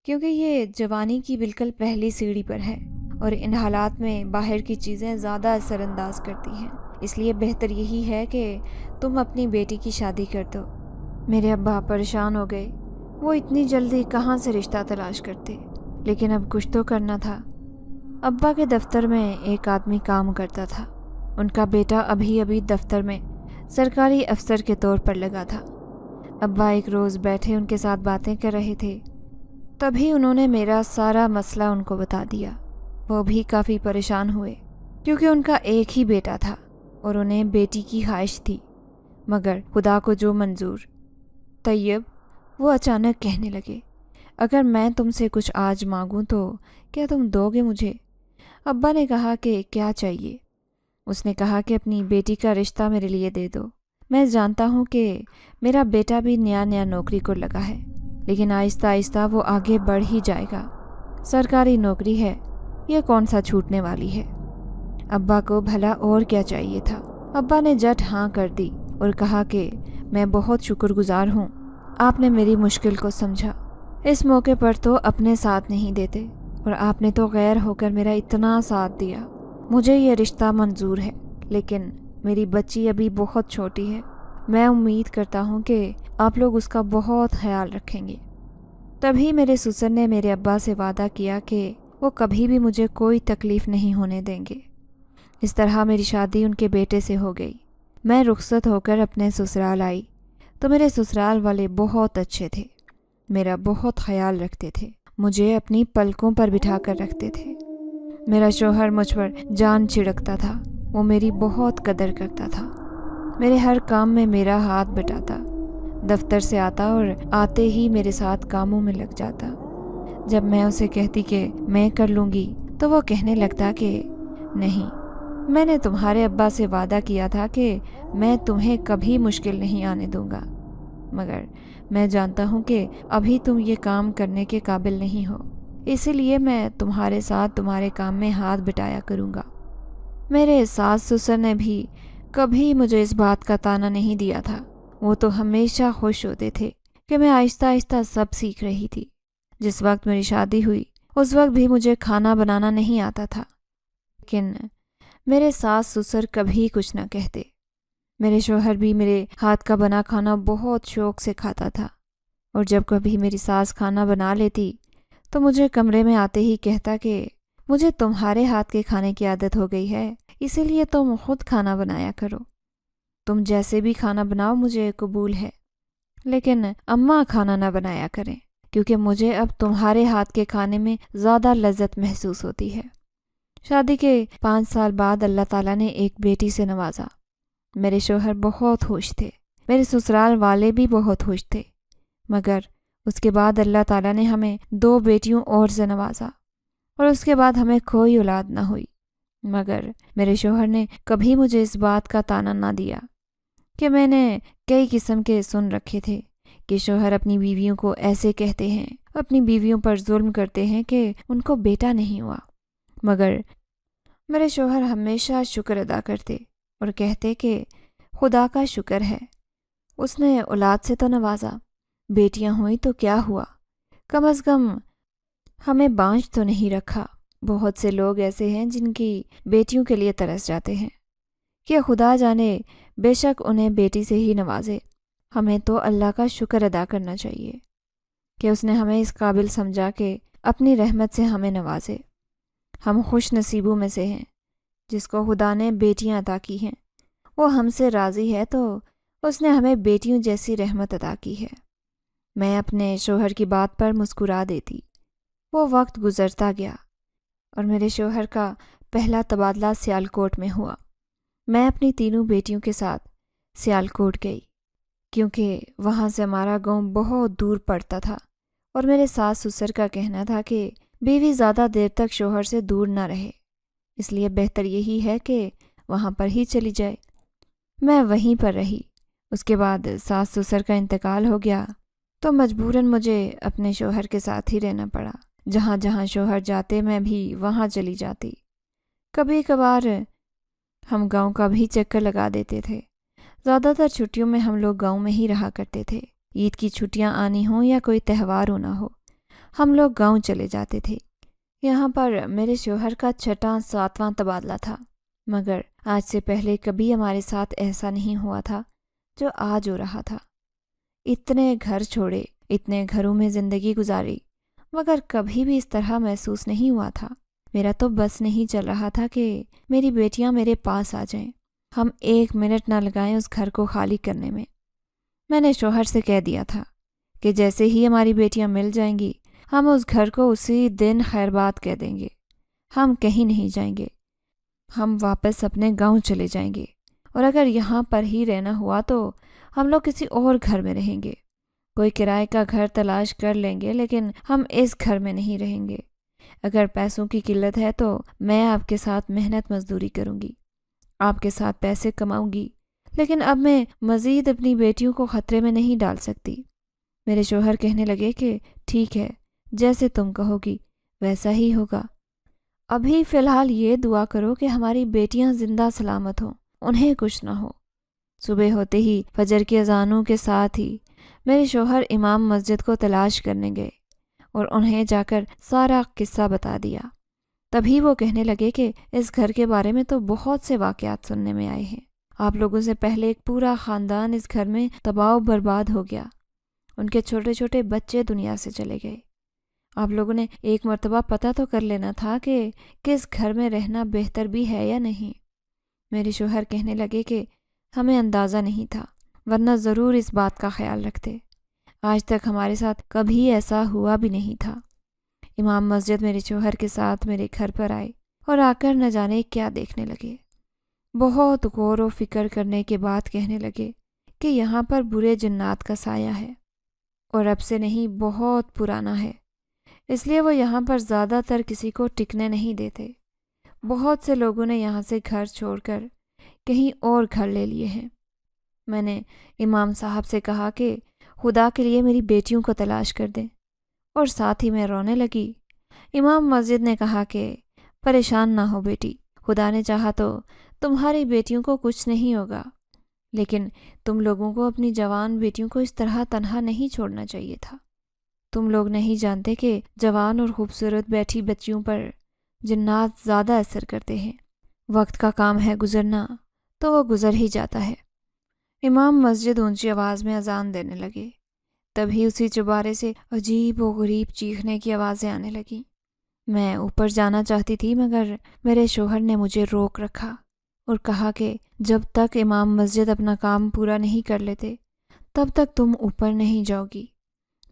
کیونکہ یہ جوانی کی بالکل پہلی سیڑھی پر ہے اور ان حالات میں باہر کی چیزیں زیادہ اثر انداز کرتی ہیں، اس لیے بہتر یہی ہے کہ تم اپنی بیٹی کی شادی کر دو۔ میرے ابا پریشان ہو گئے، وہ اتنی جلدی کہاں سے رشتہ تلاش کرتے، لیکن اب کچھ تو کرنا تھا۔ ابا کے دفتر میں ایک آدمی کام کرتا تھا، ان کا بیٹا ابھی ابھی دفتر میں سرکاری افسر کے طور پر لگا تھا۔ ابا ایک روز بیٹھے ان کے ساتھ باتیں کر رہے تھے، تبھی انہوں نے میرا سارا مسئلہ ان کو بتا دیا۔ وہ بھی کافی پریشان ہوئے، کیونکہ ان کا ایک ہی بیٹا تھا اور انہیں بیٹی کی خواہش تھی، مگر خدا کو جو منظور۔ طیب، وہ اچانک کہنے لگے، اگر میں تم سے کچھ آج مانگوں تو کیا تم دو گے مجھے؟ ابا نے کہا کہ کیا چاہیے؟ اس نے کہا کہ اپنی بیٹی کا رشتہ میرے لیے دے دو۔ میں جانتا ہوں کہ میرا بیٹا بھی نیا نیا نوکری کو لگا ہے، لیکن آہستہ آہستہ وہ آگے بڑھ ہی جائے گا۔ سرکاری نوکری ہے، یہ کون سا چھوٹنے والی ہے۔ ابا کو بھلا اور کیا چاہیے تھا؟ ابا نے جٹ ہاں کر دی اور کہا کہ میں بہت شکر گزار ہوں، آپ نے میری مشکل کو سمجھا۔ اس موقع پر تو اپنے ساتھ نہیں دیتے اور آپ نے تو غیر ہو کر میرا اتنا ساتھ دیا۔ مجھے یہ رشتہ منظور ہے، لیکن میری بچی ابھی بہت چھوٹی ہے۔ میں امید کرتا ہوں کہ آپ لوگ اس کا بہت خیال رکھیں گے۔ تبھی میرے سسر نے میرے ابا سے وعدہ کیا کہ وہ کبھی بھی مجھے کوئی تکلیف نہیں ہونے دیں گے۔ اس طرح میری شادی ان کے بیٹے سے ہو گئی۔ میں رخصت ہو کر اپنے سسرال آئی تو میرے سسرال والے بہت اچھے تھے، میرا بہت خیال رکھتے تھے، مجھے اپنی پلکوں پر بٹھا کر رکھتے تھے۔ میرا شوہر مجھ پر جان چھڑکتا تھا، وہ میری بہت قدر کرتا تھا، میرے ہر کام میں میرا ہاتھ بٹاتا، دفتر سے آتا اور آتے ہی میرے ساتھ کاموں میں لگ جاتا۔ جب میں اسے کہتی کہ میں کر لوں گی تو وہ کہنے لگتا کہ نہیں، میں نے تمہارے ابا سے وعدہ کیا تھا کہ میں تمہیں کبھی مشکل نہیں آنے دوں گا، مگر میں جانتا ہوں کہ ابھی تم یہ کام کرنے کے قابل نہیں ہو، اسی لیے میں تمہارے ساتھ تمہارے کام میں ہاتھ بٹایا کروں گا۔ میرے ساس سسر نے بھی کبھی مجھے اس بات کا طعنہ نہیں دیا تھا، وہ تو ہمیشہ خوش ہوتے تھے کہ میں آہستہ آہستہ سب سیکھ رہی تھی۔ جس وقت میری شادی ہوئی اس وقت بھی مجھے کھانا بنانا نہیں آتا تھا، لیکن میرے ساس سسر کبھی کچھ نہ کہتے۔ میرے شوہر بھی میرے ہاتھ کا بنا کھانا بہت شوق سے کھاتا تھا، اور جب کبھی میری ساس کھانا بنا لیتی تو مجھے کمرے میں آتے ہی کہتا کہ مجھے تمہارے ہاتھ کے کھانے کی عادت ہو گئی ہے، اسی لیے تم خود کھانا بنایا کرو، تم جیسے بھی کھانا بناؤ مجھے قبول ہے، لیکن اماں کھانا نہ بنایا کریں، کیونکہ مجھے اب تمہارے ہاتھ کے کھانے میں زیادہ لذت محسوس ہوتی ہے۔ شادی کے 5 سال بعد اللہ تعالیٰ نے ایک بیٹی سے نوازا۔ میرے شوہر بہت خوش تھے، میرے سسرال والے بھی بہت خوش تھے، مگر اس کے بعد اللہ تعالیٰ نے ہمیں 2 بیٹیوں اور سے نوازا، اور اس کے بعد ہمیں کوئی اولاد نہ ہوئی۔ مگر میرے شوہر نے کبھی مجھے اس بات کا طعنہ نہ دیا کہ میں نے کئی قسم کے سن رکھے تھے کہ شوہر اپنی بیویوں کو ایسے کہتے ہیں، اپنی بیویوں پر ظلم کرتے ہیں کہ ان کو بیٹا نہیں ہوا، مگر میرے شوہر ہمیشہ شکر ادا کرتے اور کہتے کہ خدا کا شکر ہے، اس نے اولاد سے تو نوازا، بیٹیاں ہوئیں تو کیا ہوا، کم از کم ہمیں بانجھ تو نہیں رکھا۔ بہت سے لوگ ایسے ہیں جن کی بیٹیوں کے لیے ترس جاتے ہیں کہ خدا جانے بے شک انہیں بیٹی سے ہی نوازے۔ ہمیں تو اللہ کا شکر ادا کرنا چاہیے کہ اس نے ہمیں اس قابل سمجھا کہ اپنی رحمت سے ہمیں نوازے۔ ہم خوش نصیبوں میں سے ہیں جس کو خدا نے بیٹیاں عطا کی ہیں، وہ ہم سے راضی ہے تو اس نے ہمیں بیٹیوں جیسی رحمت عطا کی ہے۔ میں اپنے شوہر کی بات پر مسکرا دیتی۔ وہ وقت گزرتا گیا اور میرے شوہر کا پہلا تبادلہ سیالکوٹ میں ہوا۔ میں اپنی 3 بیٹیوں کے ساتھ سیالکوٹ گئی، کیونکہ وہاں سے ہمارا گاؤں بہت دور پڑتا تھا، اور میرے ساس سسر کا کہنا تھا کہ بیوی زیادہ دیر تک شوہر سے دور نہ رہے، اس لیے بہتر یہی ہے کہ وہاں پر ہی چلی جائے۔ میں وہیں پر رہی۔ اس کے بعد ساس سسر کا انتقال ہو گیا تو مجبوراً مجھے اپنے شوہر کے ساتھ ہی رہنا پڑا۔ جہاں جہاں شوہر جاتے میں بھی وہاں چلی جاتی۔ کبھی کبھار ہم گاؤں کا بھی چکر لگا دیتے تھے۔ زیادہ تر چھٹیوں میں ہم لوگ گاؤں میں ہی رہا کرتے تھے۔ عید کی چھٹیاں آنی ہوں یا کوئی تہوار ہونا ہو، ہم لوگ گاؤں چلے جاتے تھے۔ یہاں پر میرے شوہر کا 6واں 7واں تبادلہ تھا، مگر آج سے پہلے کبھی ہمارے ساتھ ایسا نہیں ہوا تھا جو آج ہو رہا تھا۔ اتنے گھر چھوڑے، اتنے گھروں میں زندگی گزاری، مگر کبھی بھی اس طرح محسوس نہیں ہوا تھا۔ میرا تو بس نہیں چل رہا تھا کہ میری بیٹیاں میرے پاس آ جائیں، ہم 1 منٹ نہ لگائیں اس گھر کو خالی کرنے میں۔ میں نے شوہر سے کہہ دیا تھا کہ جیسے ہی ہماری بیٹیاں مل جائیں گی، ہم اس گھر کو اسی دن خیر بات کہہ دیں گے۔ ہم کہیں نہیں جائیں گے، ہم واپس اپنے گاؤں چلے جائیں گے، اور اگر یہاں پر ہی رہنا ہوا تو ہم لوگ کسی اور گھر میں رہیں گے، کوئی کرائے کا گھر تلاش کر لیں گے، لیکن ہم اس گھر میں نہیں رہیں گے۔ اگر پیسوں کی قلت ہے تو میں آپ کے ساتھ محنت مزدوری کروں گی، آپ کے ساتھ پیسے کماؤں گی، لیکن اب میں مزید اپنی بیٹیوں کو خطرے میں نہیں ڈال سکتی۔ میرے شوہر کہنے لگے کہ ٹھیک ہے، جیسے تم کہو گی ویسا ہی ہوگا۔ ابھی فی الحال یہ دعا کرو کہ ہماری بیٹیاں زندہ سلامت ہوں، انہیں کچھ نہ ہو۔ صبح ہوتے ہی فجر کی اذانوں کے ساتھ ہی میرے شوہر امام مسجد کو تلاش کرنے گئے اور انہیں جا کر سارا قصہ بتا دیا۔ تبھی وہ کہنے لگے کہ اس گھر کے بارے میں تو بہت سے واقعات سننے میں آئے ہیں، آپ لوگوں سے پہلے ایک پورا خاندان اس گھر میں تباہ و برباد ہو گیا، ان کے چھوٹے چھوٹے بچے دنیا سے چلے گئے۔ آپ لوگوں نے ایک مرتبہ پتہ تو کر لینا تھا کہ کس گھر میں رہنا بہتر بھی ہے یا نہیں۔ میرے شوہر کہنے لگے کہ ہمیں اندازہ نہیں تھا، ورنہ ضرور اس بات کا خیال رکھتے، آج تک ہمارے ساتھ کبھی ایسا ہوا بھی نہیں تھا۔ امام مسجد میرے شوہر کے ساتھ میرے گھر پر آئے اور آ کر نہ جانے کیا دیکھنے لگے۔ بہت غور و فکر کرنے کے بعد کہنے لگے کہ یہاں پر برے جنات کا سایہ ہے، اور اب سے نہیں، بہت پرانا ہے، اس لیے وہ یہاں پر زیادہ تر کسی کو ٹکنے نہیں دیتے۔ بہت سے لوگوں نے یہاں سے گھر چھوڑ کر کہیں اور گھر لے لیے ہیں۔ میں نے امام صاحب سے کہا کہ خدا کے لیے میری بیٹیوں کو تلاش کر دیں، اور ساتھ ہی میں رونے لگی۔ امام مسجد نے کہا کہ پریشان نہ ہو بیٹی، خدا نے چاہا تو تمہاری بیٹیوں کو کچھ نہیں ہوگا، لیکن تم لوگوں کو اپنی جوان بیٹیوں کو اس طرح تنہا نہیں چھوڑنا چاہیے تھا۔ تم لوگ نہیں جانتے کہ جوان اور خوبصورت بیٹھی بچیوں پر جنات زیادہ اثر کرتے ہیں۔ وقت کا کام ہے گزرنا، تو وہ گزر ہی جاتا ہے۔ امام مسجد اونچی آواز میں اذان دینے لگے، تبھی اسی چوبارے سے عجیب و غریب چیخنے کی آوازیں آنے لگیں۔ میں اوپر جانا چاہتی تھی، مگر میرے شوہر نے مجھے روک رکھا اور کہا کہ جب تک امام مسجد اپنا کام پورا نہیں کر لیتے تب تک تم اوپر نہیں جاؤ گی۔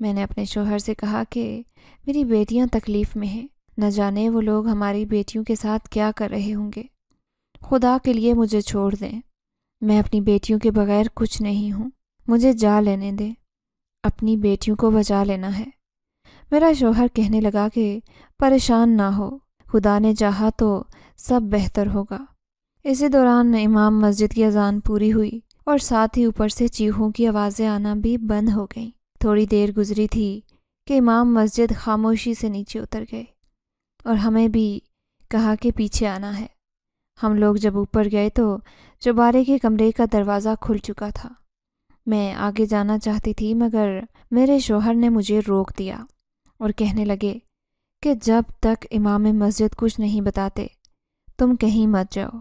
میں نے اپنے شوہر سے کہا کہ میری بیٹیاں تکلیف میں ہیں، نہ جانے وہ لوگ ہماری بیٹیوں کے ساتھ کیا کر رہے ہوں گے، خدا کے لیے مجھے چھوڑ دیں، میں اپنی بیٹیوں کے بغیر کچھ نہیں ہوں، مجھے جا لینے دیں، اپنی بیٹیوں کو بچا لینا ہے۔ میرا شوہر کہنے لگا کہ پریشان نہ ہو، خدا نے چاہا تو سب بہتر ہوگا۔ اسی دوران امام مسجد کی اذان پوری ہوئی اور ساتھ ہی اوپر سے چیخوں کی آوازیں آنا بھی بند ہو گئیں۔ تھوڑی دیر گزری تھی کہ امام مسجد خاموشی سے نیچے اتر گئے اور ہمیں بھی کہا کہ پیچھے آنا ہے۔ ہم لوگ جب اوپر گئے تو چوبارے کے کمرے کا دروازہ کھل چکا تھا۔ میں آگے جانا چاہتی تھی، مگر میرے شوہر نے مجھے روک دیا اور کہنے لگے کہ جب تک امام مسجد کچھ نہیں بتاتے تم کہیں مت جاؤ۔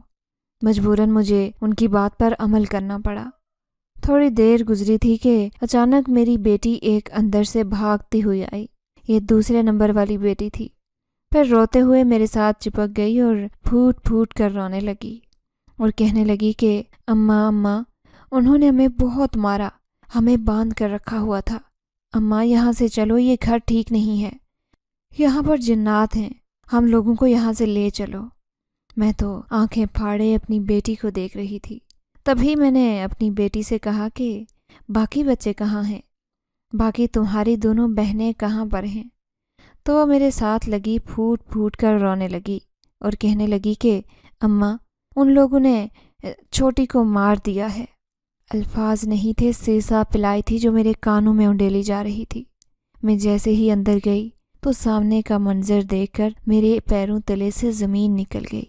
مجبوراً مجھے ان کی بات پر عمل کرنا پڑا۔ تھوڑی دیر گزری تھی کہ اچانک میری بیٹی ایک اندر سے بھاگتی ہوئی آئی۔ یہ دوسرے نمبر والی بیٹی تھی۔ پھر روتے ہوئے میرے ساتھ چپک گئی اور پھوٹ پھوٹ کر رونے لگی اور کہنے لگی کہ اماں انہوں نے ہمیں بہت مارا، ہمیں باندھ کر رکھا ہوا تھا، اماں یہاں سے چلو، یہ گھر ٹھیک نہیں ہے، یہاں پر جنات ہیں، ہم لوگوں کو یہاں سے لے چلو۔ میں تو آنکھیں پھاڑے اپنی بیٹی کو دیکھ رہی تھی۔ تبھی میں نے اپنی بیٹی سے کہا کہ باقی بچے کہاں ہیں، باقی تمہاری دونوں بہنیں کہاں پر ہیں؟ تو وہ میرے ساتھ لگی پھوٹ پھوٹ کر رونے لگی اور کہنے لگی کہ اماں ان لوگوں نے چھوٹی کو مار دیا ہے۔ الفاظ نہیں تھے، سیسا پلائی تھی جو میرے کانوں میں انڈیلی جا رہی تھی۔ میں جیسے ہی اندر گئی تو سامنے کا منظر دیکھ کر میرے پیروں تلے سے زمین نکل گئی۔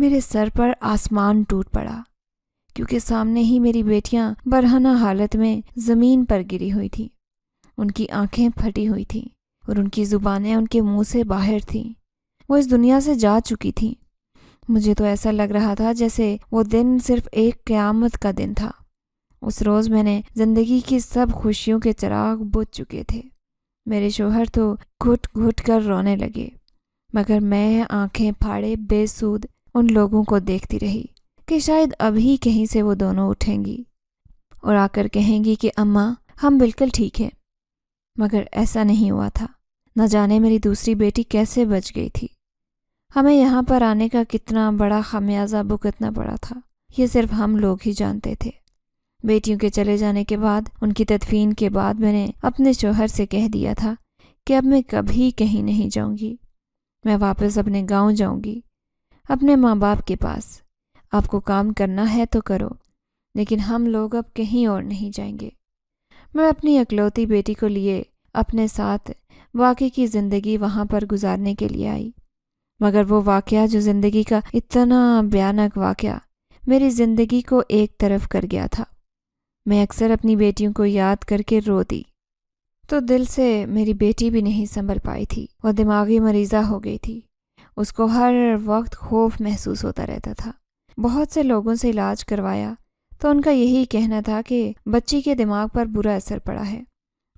میرے سر پر آسمان ٹوٹ پڑا، کیونکہ سامنے ہی میری بیٹیاں برہنہ حالت میں زمین پر گری ہوئی تھیں۔ ان کی آنکھیں پھٹی ہوئی تھیں اور ان کی زبانیں ان کے منہ سے باہر تھیں۔ وہ اس دنیا سے جا چکی تھیں۔ مجھے تو ایسا لگ رہا تھا جیسے وہ دن صرف ایک قیامت کا دن تھا۔ اس روز میں نے زندگی کی سب خوشیوں کے چراغ بجھ چکے تھے۔ میرے شوہر تو گھٹ گھٹ کر رونے لگے، مگر میں آنکھیں پھاڑے بے سود ان لوگوں کو دیکھتی رہی کہ شاید ابھی کہیں سے وہ دونوں اٹھیں گی اور آ کر کہیں گی کہ اماں ہم بالکل ٹھیک ہیں۔ مگر ایسا نہیں ہوا تھا۔ نہ جانے میری دوسری بیٹی کیسے بچ گئی تھی۔ ہمیں یہاں پر آنے کا کتنا بڑا خمیازہ بھگتنا پڑا تھا، یہ صرف ہم لوگ ہی جانتے تھے۔ بیٹیوں کے چلے جانے کے بعد، ان کی تدفین کے بعد میں نے اپنے شوہر سے کہہ دیا تھا کہ اب میں کبھی کہیں نہیں جاؤں گی۔ میں واپس اپنے گاؤں جاؤں گی، اپنے ماں باپ کے پاس۔ آپ کو کام کرنا ہے تو کرو، لیکن ہم لوگ اب کہیں اور نہیں جائیں گے۔ میں اپنی اکلوتی بیٹی کو لیے اپنے ساتھ واقعی کی زندگی وہاں پر گزارنے کے لیے آئی، مگر وہ واقعہ جو زندگی کا اتنا بھیانک واقعہ میری زندگی کو ایک طرف کر گیا تھا۔ میں اکثر اپنی بیٹیوں کو یاد کر کے رو دی تو دل سے میری بیٹی بھی نہیں سنبھل پائی تھی۔ وہ دماغی مریضہ ہو گئی تھی۔ اس کو ہر وقت خوف محسوس ہوتا رہتا تھا۔ بہت سے لوگوں سے علاج کروایا تو ان کا یہی کہنا تھا کہ بچی کے دماغ پر برا اثر پڑا ہے،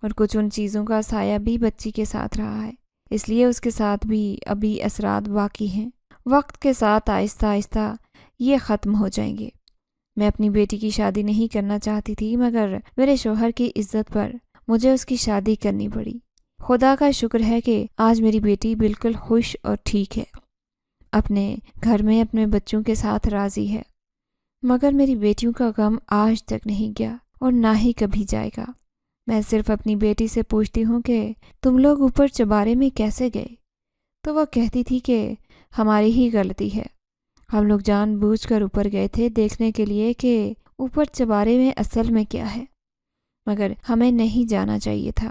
اور کچھ ان چیزوں کا سایہ بھی بچی کے ساتھ رہا ہے، اس لیے اس کے ساتھ بھی ابھی اثرات باقی ہیں۔ وقت کے ساتھ آہستہ آہستہ یہ ختم ہو جائیں گے۔ میں اپنی بیٹی کی شادی نہیں کرنا چاہتی تھی، مگر میرے شوہر کی عزت پر مجھے اس کی شادی کرنی پڑی۔ خدا کا شکر ہے کہ آج میری بیٹی بالکل خوش اور ٹھیک ہے، اپنے گھر میں اپنے بچوں کے ساتھ راضی ہے۔ مگر میری بیٹیوں کا غم آج تک نہیں گیا اور نہ ہی کبھی جائے گا۔ میں صرف اپنی بیٹی سے پوچھتی ہوں کہ تم لوگ اوپر چبارے میں کیسے گئے؟ تو وہ کہتی تھی کہ ہماری ہی غلطی ہے، ہم لوگ جان بوجھ کر اوپر گئے تھے دیکھنے کے لیے کہ اوپر چبارے میں اصل میں کیا ہے، مگر ہمیں نہیں جانا چاہیے تھا،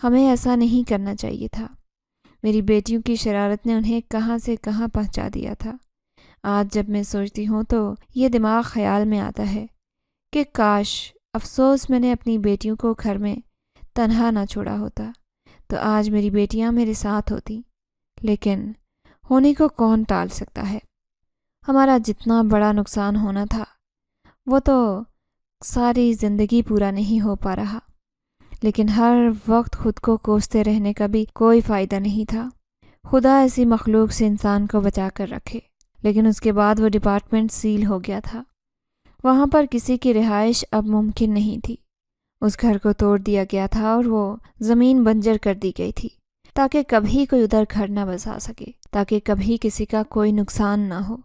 ہمیں ایسا نہیں کرنا چاہیے تھا۔ میری بیٹیوں کی شرارت نے انہیں کہاں سے کہاں پہنچا دیا تھا۔ آج جب میں سوچتی ہوں تو یہ دماغ خیال میں آتا ہے کہ کاش، افسوس میں نے اپنی بیٹیوں کو گھر میں تنہا نہ چھوڑا ہوتا تو آج میری بیٹیاں میرے ساتھ ہوتی، لیکن ہونے کو کون ٹال سکتا ہے۔ ہمارا جتنا بڑا نقصان ہونا تھا وہ تو ساری زندگی پورا نہیں ہو پا رہا، لیکن ہر وقت خود کو کوستے رہنے کا بھی کوئی فائدہ نہیں تھا۔ خدا ایسی مخلوق سے انسان کو بچا کر رکھے۔ لیکن اس کے بعد وہ ڈپارٹمنٹ سیل ہو گیا تھا، وہاں پر کسی کی رہائش اب ممکن نہیں تھی۔ اس گھر کو توڑ دیا گیا تھا اور وہ زمین بنجر کر دی گئی تھی تاکہ کبھی کوئی ادھر گھر نہ بسا سکے، تاکہ کبھی کسی کا کوئی نقصان نہ ہو۔